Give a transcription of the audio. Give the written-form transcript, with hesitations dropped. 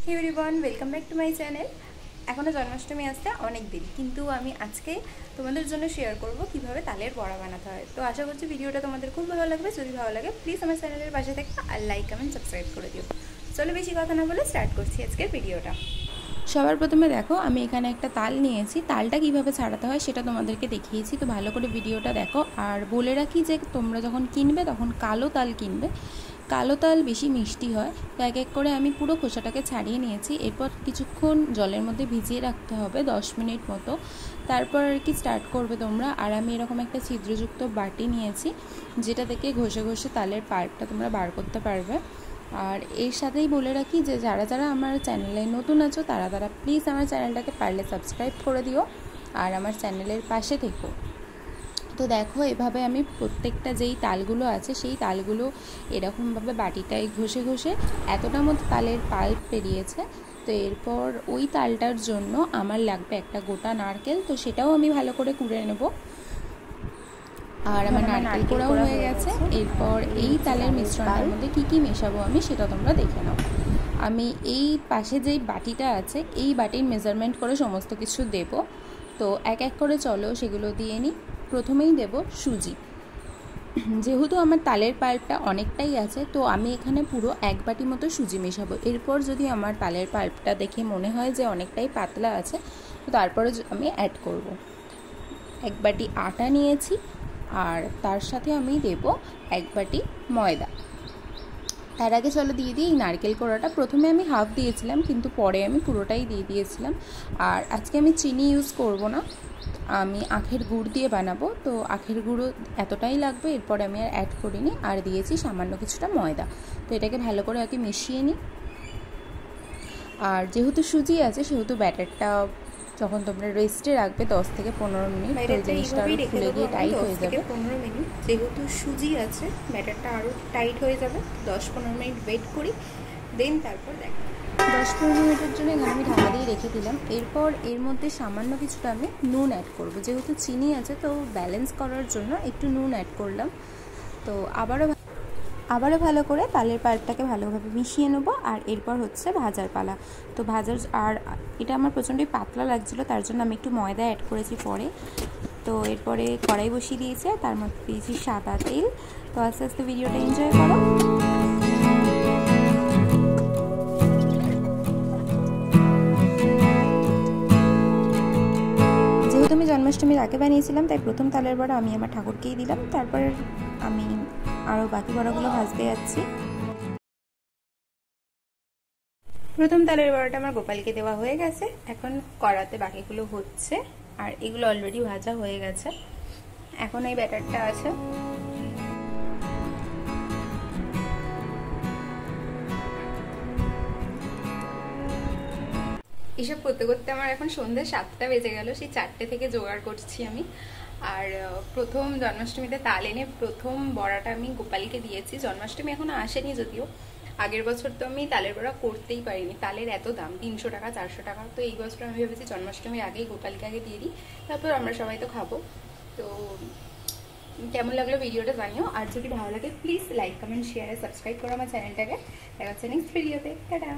Hey everyone welcome back to my channel. एखोनो जन्माष्टमी आसते अनेक दिन किन्तु आमी आजके तोमादेर जोन्नो शेयर करब किभाबे तालेर बड़ा बानाते हय। तो आशा करछि भिडियोटा तोमादेर खूब भालो लागबे। जोदि भालो लागे प्लिज आमार चैनेलेर पाशे থেকো আর लाइक कमेंट सबस्क्राइब करे दिओ। चलो बेशी कथा ना बोले स्टार्ट करछि आजकेर भिडियोटा। সবার প্রথমে দেখো আমি এখানে একটা তাল নিয়েছি। তালটা কিভাবে ছাড়াতে হয় সেটা তোমাদেরকে দেখিয়েছি, তো ভালো করে ভিডিওটা দেখো। আর বলে রাখি যে তোমরা যখন কিনবে তখন কালো তাল কিনবে, কালো তাল বেশি মিষ্টি হয়। তো এক এক করে আমি পুরো খোসাটাকে ছাড়িয়ে নিয়েছি। এরপর কিছুক্ষণ জলের মধ্যে ভিজিয়ে রাখতে হবে 10 মিনিট মতো, তারপর আর কি স্টার্ট করবে তোমরা। আর আমি এরকম একটা ছিদ্রযুক্ত বাটি নিয়েছি যেটা থেকে ঘষে ঘষে তালের পাল্পটা তোমরা বার করতে পারবে। আর এর সাথেই বলে রাখি যে যারা যারা আমার চ্যানেলে নতুন আছো তারা তারা প্লিজ আমার চ্যানেলটাকে পারলে সাবস্ক্রাইব করে দিও আর আমার চ্যানেলের পাশে থেকো। তো দেখো এভাবে আমি প্রত্যেকটা যেই তালগুলো আছে সেই তালগুলো এরকমভাবে বাটিটায় ঘষে ঘষে এতটা মতো তালের পাল্প বেরিয়েছে। তো এরপর ওই তালটার জন্য আমার লাগবে একটা গোটা নারকেল, তো সেটাও আমি ভালো করে কুড়ে নেব। আর আমার নারকেল কোড়াও হয়ে গেছে। এরপর এই তালের মিশ্রণটার মধ্যে কী কী মেশাবো আমি সেটা তোমরা দেখে নাও। আমি এই পাশে যেই বাটিটা আছে এই বাটির মেজারমেন্ট করে সমস্ত কিছু দেব। তো এক এক করে চলো সেগুলো দিয়ে নিই। প্রথমেই দেব সুজি। যেহেতু আমার তালের পাল্পটা অনেকটাই আছে তো আমি এখানে পুরো এক বাটি মতো সুজি মেশাবো। এরপর যদি আমার তালের পাল্পটা দেখে মনে হয় যে অনেকটাই পাতলা আছে তো তারপরে আমি অ্যাড করব। এক বাটি আটা নিয়েছি আর তার সাথে আমি দেব এক বাটি ময়দা। তার আগে চলো দিয়ে দিই এই নারকেল কোড়াটা। প্রথমে আমি হাফ দিয়েছিলাম কিন্তু পরে আমি পুরোটাই দিয়ে দিয়েছিলাম। আর আজকে আমি চিনি ইউজ করব না, আমি আখের গুড় দিয়ে বানাবো, তো আখের গুঁড়ো এতটাই লাগবে। এরপর আমি আর অ্যাড করিনি, আর দিয়েছি সামান্য কিছুটা ময়দা। তো এটাকে ভালো করে আগে মিশিয়ে নিই। আর যেহেতু সুজি আছে সেহেতু ব্যাটারটা যখন তোমরা রেস্টে রাখবে 10 থেকে 15 মিনিট, তো জিনিসটা আরও ফুলে গিয়ে টাইট হয়ে যাবে। 15 মিনিট যেহেতু সুজি আছে ব্যাটারটা আরও টাইট হয়ে যাবে। 10-15 মিনিট ওয়েট করি, দেন তারপর দেখো। 10-15 মিনিটের জন্য এখানে আমি ঢাকা দিয়ে রেখে দিলাম। এরপর এর মধ্যে সামান্য কিছুটা আমি নুন অ্যাড করব। যেহেতু চিনি আছে তো ব্যালেন্স করার জন্য একটু নুন অ্যাড করলাম। তো আবারও ভালো করে তালের পাল্পটাকে ভালোভাবে মিশিয়ে নেবো। আর এরপর হচ্ছে ভাজার পালা। তো আর এটা আমার প্রচণ্ডই পাতলা লাগছিলো, তার জন্য আমি একটু ময়দা অ্যাড করেছি পরে। তো এরপরে কড়াই বসিয়ে দিয়েছি আর তার মধ্যে দিয়েছি সাদা তেল। তো আস্তে আস্তে ভিডিওটা এনজয় করো। যেহেতু আমি জন্মাষ্টমীর আগে বানিয়েছিলাম তাই প্রথম তালের বড়া আমি আমার ঠাকুরকেই দিলাম। তারপর আমি আরও বাকি বড়াগুলো ভাজতে যাচ্ছি। প্রথম তালের বড়াটা আমার গোপালকে দেওয়া হয়ে গেছে, এখন কড়াতে বাকিগুলো হচ্ছে। আর এগুলো অলরেডি ভাজা হয়ে গেছে। এখন এই ব্যাটারটা আছে, এসব করতে করতে আমার এখন সন্ধ্যে 7টা বেজে গেল। সেই 4টে থেকে জোগাড় করছি আমি। আর প্রথম জন্মাষ্টমীতে তাল এনে প্রথম বড়াটা আমি গোপালকে দিয়েছি। জন্মাষ্টমী এখনো আসেনি যদিও, আগের বছর তো আমি তালের বড়া করতেই পারিনি, তালের এত দাম 300 টাকা 400 টাকা। তো এই বছর আমি ভেবেছি জন্মাষ্টমীর আগেই গোপালকে আগে দিয়ে দিই, তারপর আমরা সবাই তো খাবো। তো কেমন লাগলো ভিডিওটা জানিও। আর যদি ভালো লাগে প্লিজ লাইক কমেন্ট শেয়ার আর সাবস্ক্রাইব করো আমার চ্যানেলটাকে। দেখা হচ্ছে নেক্সট ভিডিওতে। টাটা।